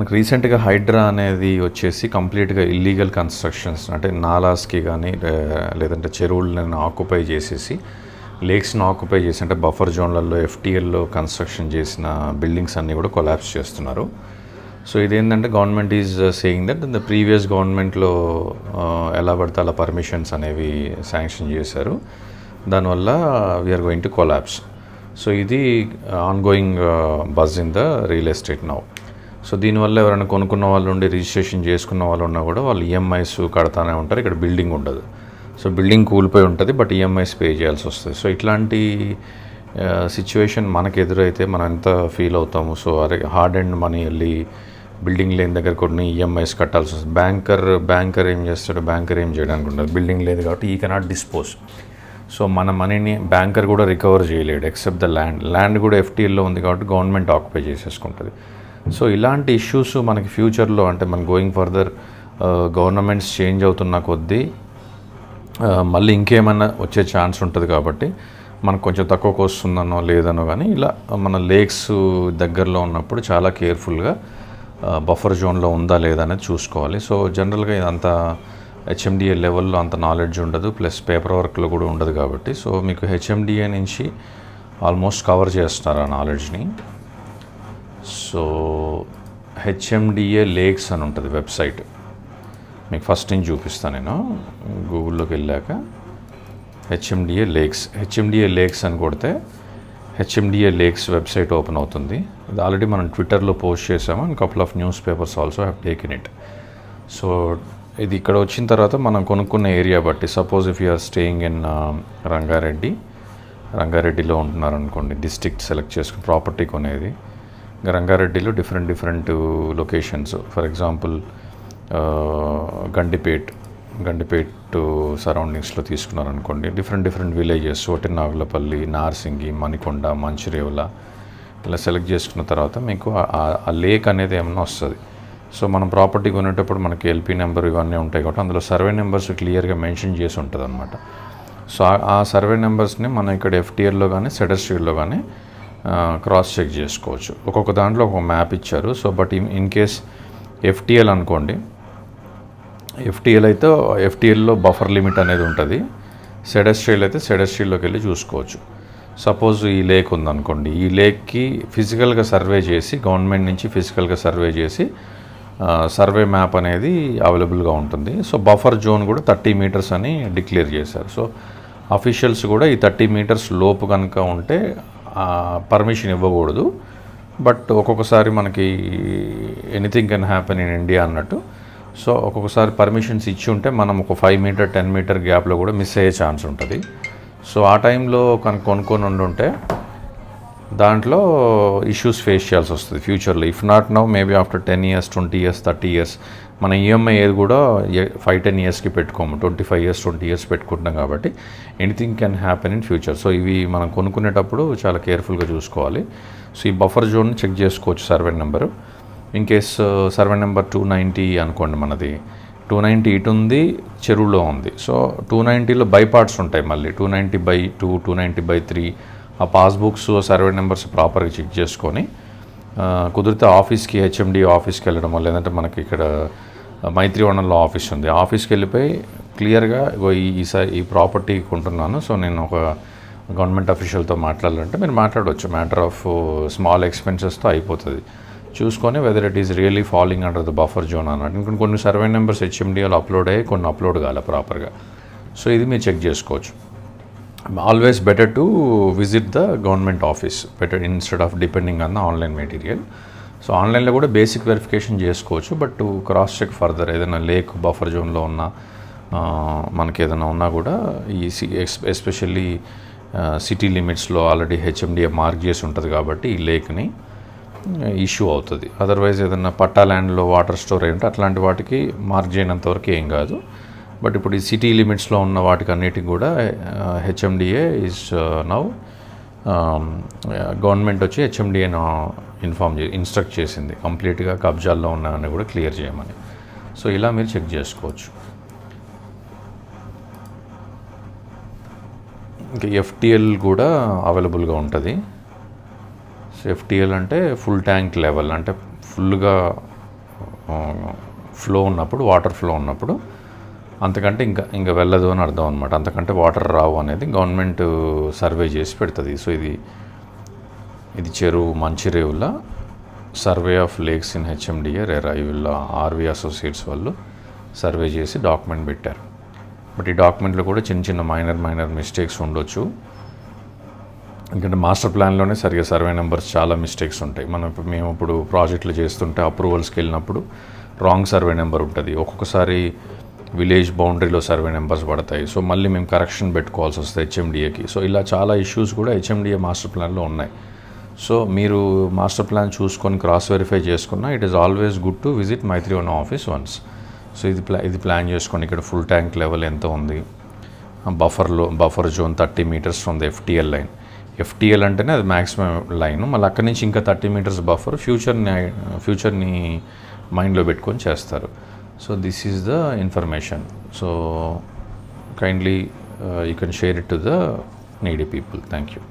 మనకు రీసెంట్గా హైడ్రా అనేది వచ్చేసి కంప్లీట్గా ఇల్లీగల్ కన్స్ట్రక్షన్స్ అంటే నాలాస్కి కానీ లేదంటే చెరువులను ఆక్యుపై చేసేసి లేక్స్ని ఆక్యుపై చేసి అంటే బఫర్ జోన్లలో ఎఫ్టీఎల్లో కన్స్ట్రక్షన్ చేసిన బిల్డింగ్స్ అన్నీ కూడా కొలాప్స్ చేస్తున్నారు. సో ఇదేంటంటే government is saying that the previous గవర్నమెంట్లో ఎలా పడితే అలా పర్మిషన్స్ అనేవి శాంక్షన్ చేశారు, దానివల్ల we're going to collapse. So ఇది ongoing buzz in the real estate now. So దీనివల్ల ఎవరైనా కొనుక్కున్న వాళ్ళు ఉండి రిజిస్ట్రేషన్ చేసుకున్న వాళ్ళు ఉన్నా కూడా వాళ్ళు ఈఎంఐస్ కడతానే ఉంటారు. ఇక్కడ బిల్డింగ్ ఉండదు, సో బిల్డింగ్ కూలిపోయి ఉంటుంది, బట్ ఈఎంఐస్ పే చేయాల్సి వస్తుంది. సో ఇట్లాంటి సిచ్యువేషన్ మనకు ఎదురైతే మనం ఎంత ఫీల్ అవుతాము. సో అరే హార్డ్ అండ్ మనీ వెళ్ళి బిల్డింగ్ లేని దగ్గర కొన్ని ఈఎంఐస్ కట్టాల్సి వస్తుంది. బ్యాంకర్ ఏం చేస్తాడు, బ్యాంకర్ ఏం చేయడానికి ఉండదు, బిల్డింగ్ లేదు కాబట్టి ఈ కెనాట్ డిస్పోజ్. సో మన మనీని బ్యాంకర్ కూడా రికవర్ చేయలేడు ఎక్సెప్ట్ ద ల్యాండ్ కూడా ఎఫ్టీఎల్లో ఉంది కాబట్టి గవర్నమెంట్ ఆక్యుపై చేసేసుకుంటుంది. సో ఇలాంటి ఇష్యూస్ మనకి ఫ్యూచర్లో అంటే మన గోయింగ్ ఫర్దర్ గవర్నమెంట్స్ చేంజ్ అవుతున్న కొద్దీ మళ్ళీ ఇంకేమైనా వచ్చే ఛాన్స్ ఉంటుంది కాబట్టి మనకు కొంచెం తక్కువకు వస్తుందనో లేదనో కానీ ఇలా మన లేక్స్ దగ్గరలో ఉన్నప్పుడు చాలా కేర్ఫుల్గా బఫర్ జోన్లో ఉందా లేదా అనేది చూసుకోవాలి. సో జనరల్గా ఇదంతా హెచ్ఎండిఏ లెవెల్లో అంత నాలెడ్జ్ ఉండదు, ప్లస్ పేపర్ వర్క్లో కూడా ఉండదు కాబట్టి సో మీకు హెచ్ఎండిఏ నుంచి ఆల్మోస్ట్ కవర్ చేస్తున్నారు ఆ నాలెడ్జ్ని. సో హెచ్ఎండిఏ లేక్స్ అని ఉంటుంది వెబ్సైట్, మీకు ఫస్ట్ నుంచి చూపిస్తాను నేను. గూగుల్లోకి వెళ్ళాక హెచ్ఎండిఏ లేక్స్ అని కొడితే హెచ్ఎండిఏ లేక్స్ వెబ్సైట్ ఓపెన్ అవుతుంది. ఇది ఆల్రెడీ మనం ట్విట్టర్లో పోస్ట్ చేసాము and couple of newspapers also have taken it. So ఇది ఇక్కడ వచ్చిన తర్వాత మనం కొనుక్కున్న ఏరియా బట్టి suppose if you're staying in రంగారెడ్డిలో ఉంటున్నారనుకోండి, డిస్ట్రిక్ట్ సెలెక్ట్ చేసుకుని ప్రాపర్టీ కొనేది రంగారెడ్డిలో different locations. For example Gandipet సరౌండింగ్స్లో తీసుకున్నారనుకోండి, డిఫరెంట్ విలేజెస్ నాగులపల్లి, నార్సింగి, మణికొండ, మంచిరేవుల ఇలా సెలెక్ట్ చేసుకున్న తర్వాత మీకు ఆ లేక్ అనేది ఏమన్నా వస్తుంది. సో మనం ప్రాపర్టీ కొనేటప్పుడు మనకి ఎల్పీ నెంబర్ ఇవన్నీ ఉంటాయి కాబట్టి అందులో సర్వే నెంబర్స్ క్లియర్గా మెన్షన్ చేసి ఉంటుంది అనమాట. సో ఆ సర్వే నెంబర్స్ని మనం ఇక్కడ ఎఫ్టీఎల్లో కానీ సెడస్ట్రీల్లో కానీ క్రాస్ చెక్ చేసుకోవచ్చు. ఒక్కొక్క దాంట్లో ఒక మ్యాప్ ఇచ్చారు. So but in case FTL అనుకోండి, ఎఫ్టీఎల్ అయితే ఎఫ్టీఎల్లో బఫర్ లిమిట్ అనేది ఉంటుంది, సెడస్ట్రియల్ అయితే సెడస్ట్రియల్లోకి వెళ్ళి చూసుకోవచ్చు. సపోజ్ ఈ లేక్ ఉందనుకోండి, ఈ లేక్కి ఫిజికల్గా సర్వే చేసి గవర్నమెంట్ నుంచి ఫిజికల్గా సర్వే చేసి సర్వే మ్యాప్ అనేది అవైలబుల్గా ఉంటుంది. సో బఫర్ జోన్ కూడా 30 మీటర్స్ అని డిక్లేర్ చేశారు. సో అఫీషియల్స్ కూడా ఈ 30 మీటర్స్ లోపు కనుక ఉంటే పర్మిషన్ ఇవ్వకూడదు. బట్ ఒక్కొక్కసారి మనకి anything can happen in India అన్నట్టు. సో ఒక్కొక్కసారి పర్మిషన్స్ ఇచ్చి ఉంటే మనం ఒక 5 మీటర్ 10 మీటర్ గ్యాప్లో కూడా మిస్ అయ్యే ఛాన్స్ ఉంటుంది. సో ఆ టైంలో కనుక కొనుక్కొని ఉండుంటే దాంట్లో ఇష్యూస్ ఫేస్ చేయాల్సి వస్తుంది ఫ్యూచర్లో. If not now maybe after 10 years 20 years 30 years మన ఈఎంఐ ఏది కూడా 5-10 yearsకి పెట్టుకోము, 25 years 20 years పెట్టుకుంటున్నాం కాబట్టి anything can happen in future. So ఇవి మనం కొనుక్కునేటప్పుడు చాలా కేర్ఫుల్గా చూసుకోవాలి. సో ఈ బఫర్ జోన్ చెక్ చేసుకోవచ్చు survey number. In case survey number 290 అనుకోండి, మనది 290 ఇటు ఉంది, చెరువులో ఉంది. సో 290లో బై పార్ట్స్ ఉంటాయి, మళ్ళీ 290/2 290/3 ఆ పాస్బుక్స్ సర్వే నెంబర్స్ ప్రాపర్గా చెక్ చేసుకొని కుదిరితే ఆఫీస్కి హెచ్ఎండి ఆఫీస్కి వెళ్ళడమో లేదంటే మనకి ఇక్కడ మైత్రివనంలో ఆఫీస్ ఉంది, ఆఫీస్కి వెళ్ళిపోయి క్లియర్గా ఈ ప్రాపర్టీ కొంటున్నాను, సో నేను ఒక గవర్నమెంట్ అఫీషియల్తో మాట్లాడాలంటే మీరు మాట్లాడవచ్చు. మ్యాటర్ ఆఫ్ స్మాల్ ఎక్స్పెన్సెస్తో అయిపోతుంది. చూసుకొని whether it is really falling under the buffer zone అన్నట్టు. ఇంకా కొన్ని సర్వే నెంబర్స్ హెచ్ఎండిలో అప్లోడ్ అయ్యి కొన్ని అప్లోడ్ కాలే ప్రాపర్గా. సో ఇది మీరు చెక్ చేసుకోవచ్చు. Always better to visit the government office better instead of depending on the online material. So ఆన్లైన్లో కూడా బేసిక్ వెరిఫికేషన్ చేసుకోవచ్చు, but to cross check further ఏదైనా లేక్ బఫర్ జోన్లో ఉన్న మనకి ఏదైనా ఉన్నా కూడా ఈ ఎస్పెషల్లీ సిటీ లిమిట్స్లో ఆల్రెడీ హెచ్ఎండిఏ మార్క్ చేసి ఉంటుంది కాబట్టి ఈ లేక్ని ఇష్యూ అవుతుంది. అదర్వైజ్ ఏదైనా పట్టా ల్యాండ్లో వాటర్ స్టోర్ అయి ఉంటే అట్లాంటి వాటికి మార్క్ చేయనంత వరకు ఏం కాదు. బట్ ఇప్పుడు ఈ సిటీ లిమిట్స్లో ఉన్న వాటికి అన్నిటికి కూడా హెచ్ఎండిఏ ఈజ్ నౌ గవర్నమెంట్ వచ్చి హెచ్ఎండిఏను ఇన్స్ట్రక్ట్ చేసింది కంప్లీట్గా కబ్జాల్లో ఉన్నాయని కూడా క్లియర్ చేయమని. సో ఇలా మీరు చెక్ చేసుకోవచ్చు. ఇంకా ఎఫ్టీఎల్ కూడా అవైలబుల్గా ఉంటుంది. సో ఎఫ్టీఎల్ అంటే ఫుల్ ట్యాంక్ లెవెల్, అంటే ఫుల్గా ఫ్లో ఉన్నప్పుడు, వాటర్ ఫ్లో ఉన్నప్పుడు అంతకంటే ఇంకా వెళ్ళదు అని అర్థం అనమాట. అంతకంటే వాటర్ రావు అనేది గవర్నమెంట్ సర్వే చేసి పెడుతుంది. సో ఇది చెరువు Manchirevula survey of lakes in HMDA RERA, వీళ్ళ ఆర్వి అసోసియేట్స్ వాళ్ళు సర్వే చేసి డాక్యుమెంట్ పెట్టారు. బట్ ఈ డాక్యుమెంట్లో కూడా చిన్న మైనర్ మిస్టేక్స్ ఉండొచ్చు. ఎందుకంటే మాస్టర్ ప్లాన్లోనే సరిగ్గా సర్వే నెంబర్స్ చాలా మిస్టేక్స్ ఉంటాయి. మేము ఇప్పుడు ప్రాజెక్టులు చేస్తుంటే అప్రూవల్స్కి వెళ్ళినప్పుడు రాంగ్ సర్వే నెంబర్ ఉంటుంది. ఒక్కొక్కసారి విలేజ్ బౌండరీలో సర్వే నెంబర్స్ పడతాయి. సో మళ్ళీ మేము కరెక్షన్ పెట్టుకోవాల్సి వస్తుంది హెచ్ఎండిఏకి. సో ఇలా చాలా ఇష్యూస్ కూడా హెచ్ఎండిఏ మాస్టర్ ప్లాన్లో ఉన్నాయి. సో మీరు మాస్టర్ ప్లాన్ చూసుకొని క్రాస్ వెరిఫై చేసుకున్నా it is always good to visit Maitrivanam office once. So ఇది ప్లాన్ చేసుకోండి. ఇక్కడ ఫుల్ ట్యాంక్ లెవెల్ ఎంత ఉంది, buffer zone 30 meters from the FTL line. FTL అంటేనే అది మ్యాక్సిమం లైన్. మళ్ళీ అక్కడి నుంచి ఇంకా 30 meters బఫర్ ఫ్యూచర్ని మైండ్లో పెట్టుకొని చేస్తారు. So this is the information. So kindly you can share it to the needy people. Thank you.